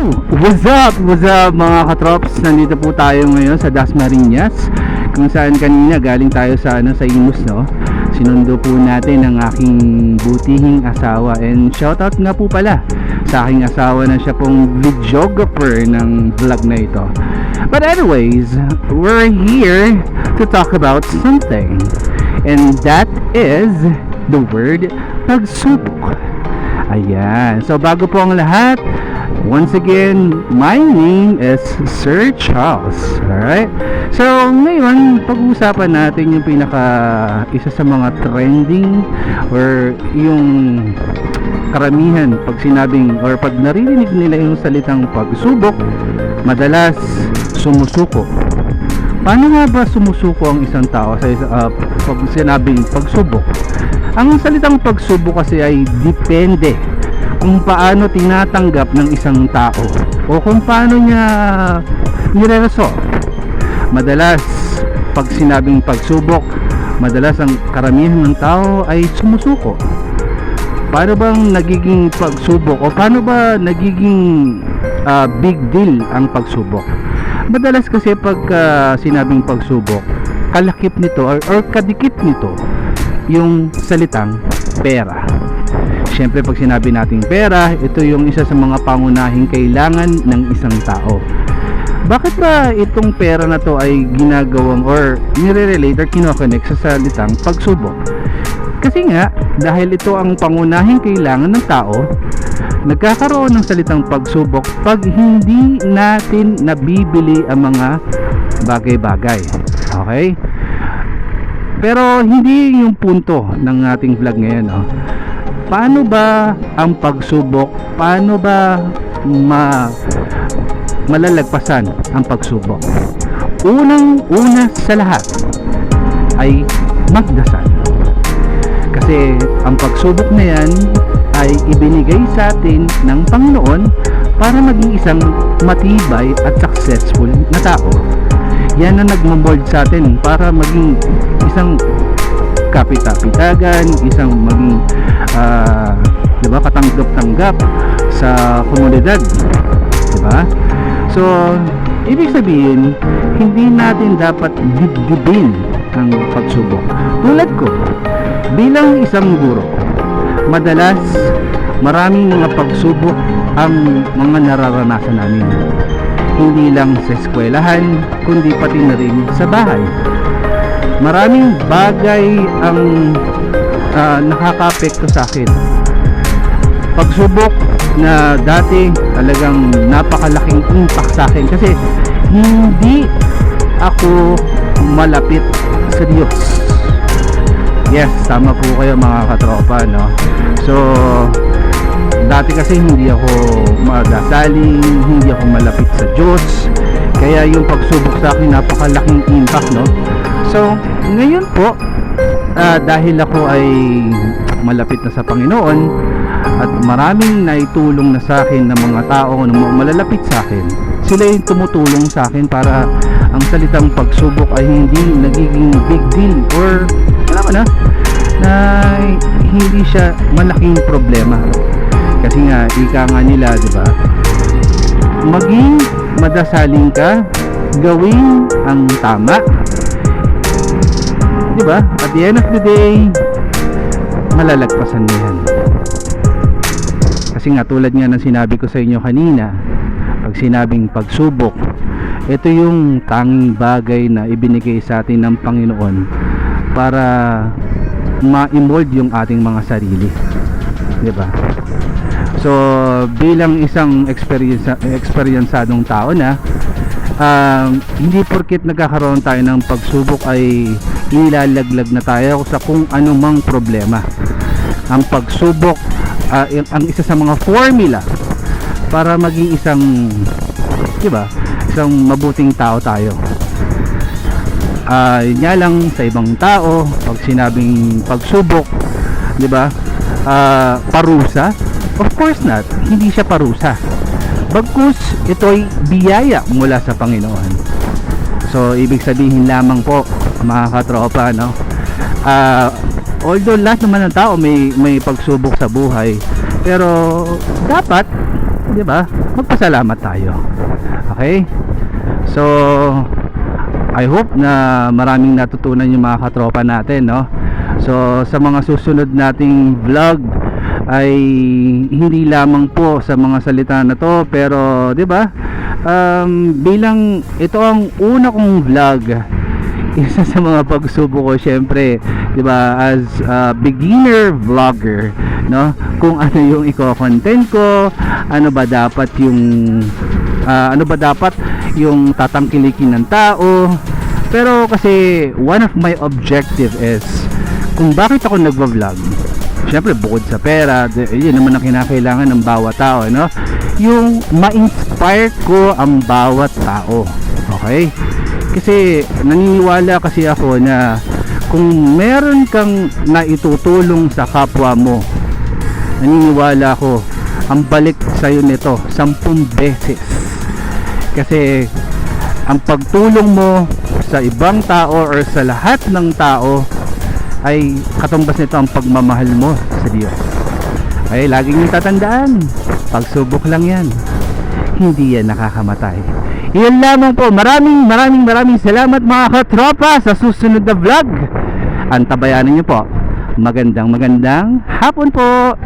What's up? What's up mga katrops? Nandito po tayo ngayon sa Dasmariñas, kung saan kanina galing tayo sa Imus, no? Sinundo po natin ang aking butihing asawa. And shoutout nga po pala sa aking asawa na siya pong videographer ng vlog na ito. But anyways, we're here to talk about something, and that is the word pagsubok. Ayan. So bago po ang lahat, once again, my name is Sir Charles. Alright? So ngayon, pag-uusapan natin yung isa sa mga trending, or yung karamihan pag sinabing or pag naririnig nila yung salitang pagsubok, madalas sumusuko. Paano nga ba sumusuko ang isang tao pag sinabing pagsubok? Ang salitang pagsubok kasi ay depende kung paano tinatanggap ng isang tao o kung paano niya nire-resolve. Madalas pag sinabing pagsubok, madalas ang karamihan ng tao ay sumusuko. Paano bang nagiging pagsubok o paano ba nagiging big deal ang pagsubok? Madalas kasi pag sinabing pagsubok, kalakip nito or kadikit nito yung salitang pera. Siyempre pag sinabi nating pera, ito yung isa sa mga pangunahing kailangan ng isang tao. Bakit ba itong pera na to ay ginagawang or nire-relate or kino-connect sa salitang pagsubok? Kasi nga, dahil ito ang pangunahing kailangan ng tao, nagkakaroon ng salitang pagsubok pag hindi natin nabibili ang mga bagay-bagay. Okay? Pero hindi yung punto ng ating vlog ngayon, no? Paano ba ang pagsubok? Paano ba malalagpasan ang pagsubok? Unang-una sa lahat ay magdasal. Kasi ang pagsubok na yan ay ibinigay sa atin ng Panginoon para maging isang matibay at successful na tao. Yan ang nagmo-mold sa atin para maging isang kapitapitagan, isang maging diba, katanggap-tanggap sa komunidad, diba? So ibig sabihin, hindi natin dapat dibdibin ang pagsubok. Tulad ko, bilang isang guro, madalas maraming mga pagsubok ang mga nararanasan namin. Hindi lang sa eskwelahan, kundi pati na rin sa bahay. Maraming bagay ang nakaka-apekto sa akin. Pagsubok na dati talagang napakalaking impact sa akin kasi hindi ako malapit sa Diyos. Yes, tama po kayo mga katropa, no? So dati kasi hindi ako madasaling, hindi ako malapit sa Diyos, kaya yung pagsubok sa akin napakalaking impact, no? So ngayon po, dahil ako ay malapit na sa Panginoon at maraming naitulong na sa akin ng mga tao na malalapit sa akin, sila yung tumutulong sa akin para ang salitang pagsubok ay hindi nagiging big deal, or alam mo na hindi siya malaking problema. Kasi nga, ika nga nila, di ba? Maging madasaling ka, gawin ang tama. Di ba? At the end of the day, malalagpasan mo yan. Kasi nga, tulad nga ng sinabi ko sa inyo kanina, pag sinabing pagsubok, ito yung tanging bagay na ibinigay sa atin ng Panginoon para ma-mold yung ating mga sarili. Di ba? So bilang isang eksperyensadong tao na, hindi porket nagkakaroon tayo ng pagsubok ay ilalaglag na tayo sa kung anumang problema. Ang pagsubok ang isa sa mga formula para maging isang, di ba, isang mabuting tao tayo. Yun nga lang, sa ibang tao pag sinabing pagsubok, di ba, parusa. Of course not, hindi siya parusa. Bagkus ito'y biyaya mula sa Panginoon. So ibig sabihin lamang po mga katropa, no, although lahat naman ng tao may pagsubok sa buhay, pero dapat, di ba, magpasalamat tayo. Okay? So I hope na maraming natutunan yung mga katropa natin, no? So sa mga susunod nating vlog ay hindi lamang po sa mga salita na to, pero 'di ba? Bilang ito ang una kong vlog, isa sa mga pagsubok ko syempre, 'di ba, as a beginner vlogger, no? Kung ano yung i-content ko, ano ba dapat yung tatangkilikin ng tao. Pero kasi one of my objective is kung bakit ako nagva-vlog, syempre bukod sa pera, yun naman ang kinakailangan ng bawat tao, no? Yung ma-inspire ko ang bawat tao. Okay? Kasi naniniwala kasi ako na kung meron kang naitutulong sa kapwa mo, naniniwala ako ang balik sa'yo nito 10 beses. Kasi ang pagtulong mo sa ibang tao or sa lahat ng tao ay katumbas nito ang pagmamahal mo sa Diyos. Ay laging yung tatandaan, pagsubok lang yan, hindi yan nakakamatay. Iyan lamang po. Maraming salamat mga katropa. Sa susunod na vlog, antabayanan nyo po. Magandang hapon po.